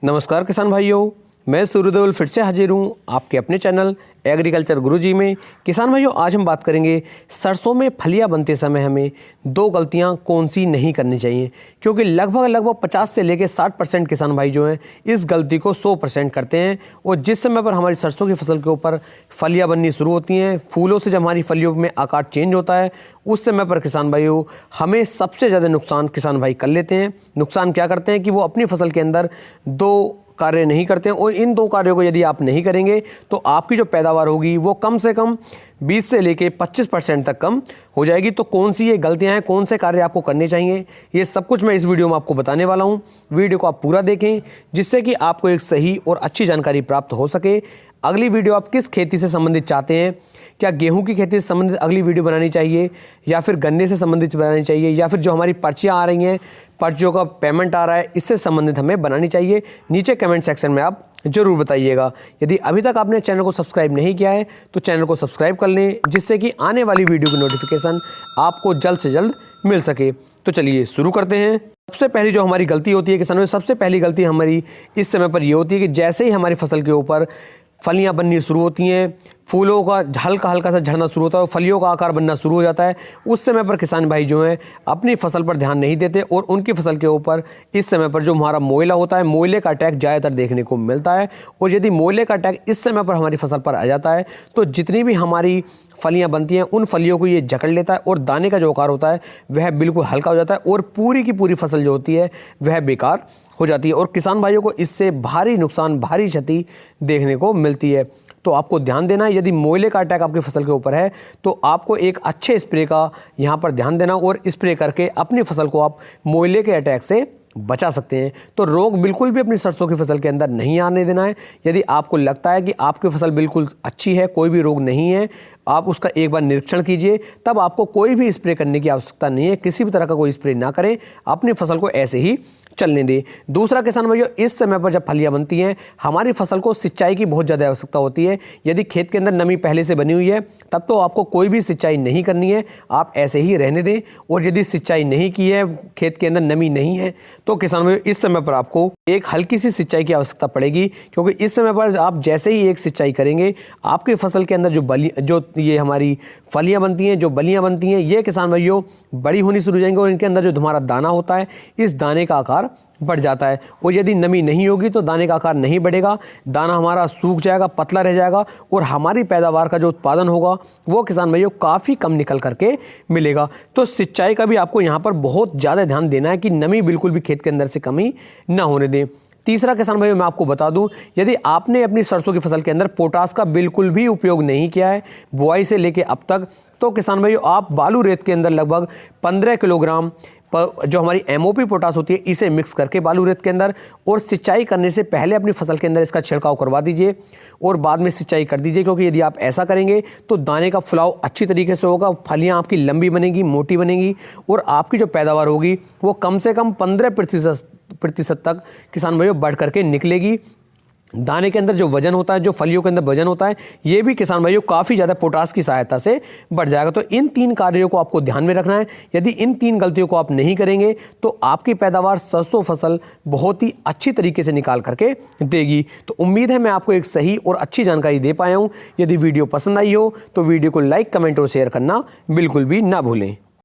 नमस्कार किसान भाइयों, मैं सूर्यदेवल फिर से हाजिर हूँ आपके अपने चैनल एग्रीकल्चर गुरुजी में। किसान भाइयों, आज हम बात करेंगे सरसों में फलियां बनते समय हमें दो गलतियां कौन सी नहीं करनी चाहिए, क्योंकि लगभग 50 से लेकर 60% किसान भाई जो हैं इस गलती को 100% करते हैं। और जिस समय पर हमारी सरसों की फसल के ऊपर फलियां बननी शुरू होती हैं, फूलों से जब हमारी फलियों में आकार चेंज होता है, उस समय पर किसान भाइयों हमें सबसे ज़्यादा नुकसान किसान भाई कर लेते हैं। नुकसान क्या करते हैं कि वो अपनी फसल के अंदर दो कार्य नहीं करते हैं, और इन दो कार्यों को यदि आप नहीं करेंगे तो आपकी जो पैदावार होगी वो कम से कम 20 से लेके 25% तक कम हो जाएगी। तो कौन सी ये गलतियां हैं, कौन से कार्य आपको करने चाहिए, ये सब कुछ मैं इस वीडियो में आपको बताने वाला हूं। वीडियो को आप पूरा देखें जिससे कि आपको एक सही और अच्छी जानकारी प्राप्त हो सके। अगली वीडियो आप किस खेती से संबंधित चाहते हैं, क्या गेहूं की खेती से संबंधित अगली वीडियो बनानी चाहिए, या फिर गन्ने से संबंधित बनानी चाहिए, या फिर जो हमारी पर्चियां आ रही हैं, पर्चियों का पेमेंट आ रहा है, इससे संबंधित हमें बनानी चाहिए। नीचे कमेंट सेक्शन में आप जरूर बताइएगा। यदि अभी तक आपने चैनल को सब्सक्राइब नहीं किया है तो चैनल को सब्सक्राइब कर लें, जिससे कि आने वाली वीडियो की नोटिफिकेशन आपको जल्द से जल्द मिल सके। तो चलिए शुरू करते हैं। सबसे पहली जो हमारी गलती होती है किसानों, सबसे पहली गलती हमारी इस समय पर यह होती है कि जैसे ही हमारी फसल के ऊपर फलियां बननी शुरू होती हैं, फूलों का हल्का हल्का सा झड़ना शुरू होता है और फलियों का आकार बनना शुरू हो जाता है, उस समय पर किसान भाई जो हैं अपनी फसल पर ध्यान नहीं देते और उनकी फसल के ऊपर इस समय पर जो हमारा मोइला होता है, मोइले का अटैक ज़्यादातर देखने को मिलता है। और यदि मोइले का अटैक इस समय पर हमारी फसल पर आ जाता है तो जितनी भी हमारी फलियां बनती हैं उन फलियों को ये जकड़ लेता है और दाने का जो आकार होता है वह बिल्कुल हल्का हो जाता है और पूरी की पूरी फसल जो होती है वह बेकार हो जाती है, और किसान भाइयों को इससे भारी नुकसान, भारी क्षति देखने को मिलती है। तो आपको ध्यान देना है, यदि मोइले का अटैक आपकी फसल के ऊपर है तो आपको एक अच्छे स्प्रे का यहाँ पर ध्यान देना और स्प्रे करके अपनी फसल को आप मोइले के अटैक से बचा सकते हैं। तो रोग बिल्कुल भी अपनी सरसों की फसल के अंदर नहीं आने देना है। यदि आपको लगता है कि आपकी फसल बिल्कुल अच्छी है, कोई भी रोग नहीं है, आप उसका एक बार निरीक्षण कीजिए, तब आपको कोई भी स्प्रे करने की आवश्यकता नहीं है। किसी भी तरह का कोई स्प्रे ना करें, अपनी फसल को ऐसे ही चलने दें। दूसरा किसान भाइयों, इस समय पर जब फलियां बनती हैं हमारी फसल को सिंचाई की बहुत ज़्यादा आवश्यकता होती है। यदि खेत के अंदर नमी पहले से बनी हुई है तब तो आपको कोई भी सिंचाई नहीं करनी है, आप ऐसे ही रहने दें। और यदि सिंचाई नहीं की है, खेत के अंदर नमी नहीं है, तो किसान भाइयों इस समय पर आपको एक हल्की सी सिंचाई की आवश्यकता पड़ेगी, क्योंकि इस समय पर आप जैसे ही एक सिंचाई करेंगे आपकी फसल के अंदर जो ये हमारी फलियां बनती हैं, जो बलियां बनती हैं, ये किसान भाइयों बड़ी होनी शुरू हो जाएंगी और इनके अंदर जो हमारा दाना होता है इस दाने का आकार बढ़ जाता है। और यदि नमी नहीं होगी तो दाने का आकार नहीं बढ़ेगा, दाना हमारा सूख जाएगा, पतला रह जाएगा और हमारी पैदावार का जो उत्पादन होगा वो किसान भाइयों काफ़ी कम निकल करके मिलेगा। तो सिंचाई का भी आपको यहाँ पर बहुत ज़्यादा ध्यान देना है कि नमी बिल्कुल भी खेत के अंदर से कमी ना होने दें। तीसरा किसान भाइयों, मैं आपको बता दूं, यदि आपने अपनी सरसों की फसल के अंदर पोटास का बिल्कुल भी उपयोग नहीं किया है बुआई से लेके अब तक, तो किसान भाइयों आप बालू रेत के अंदर लगभग 15 किलोग्राम जो हमारी एमओपी पोटास होती है इसे मिक्स करके बालू रेत के अंदर और सिंचाई करने से पहले अपनी फसल के अंदर इसका छिड़काव करवा दीजिए और बाद में सिंचाई कर दीजिए। क्योंकि यदि आप ऐसा करेंगे तो दाने का फुलाव अच्छी तरीके से होगा, फलियां आपकी लंबी बनेगी, मोटी बनेगी और आपकी जो पैदावार होगी वो कम से कम 15% तक किसान भाइयों बढ़ करके निकलेगी। दाने के अंदर जो वजन होता है, जो फलियों के अंदर वजन होता है, ये भी किसान भाइयों काफ़ी ज़्यादा पोटास की सहायता से बढ़ जाएगा। तो इन 3 कार्यों को आपको ध्यान में रखना है। यदि इन 3 गलतियों को आप नहीं करेंगे तो आपकी पैदावार सरसों फसल बहुत ही अच्छी तरीके से निकाल करके देगी। तो उम्मीद है मैं आपको एक सही और अच्छी जानकारी दे पाया हूँ। यदि वीडियो पसंद आई हो तो वीडियो को लाइक, कमेंट और शेयर करना बिल्कुल भी ना भूलें।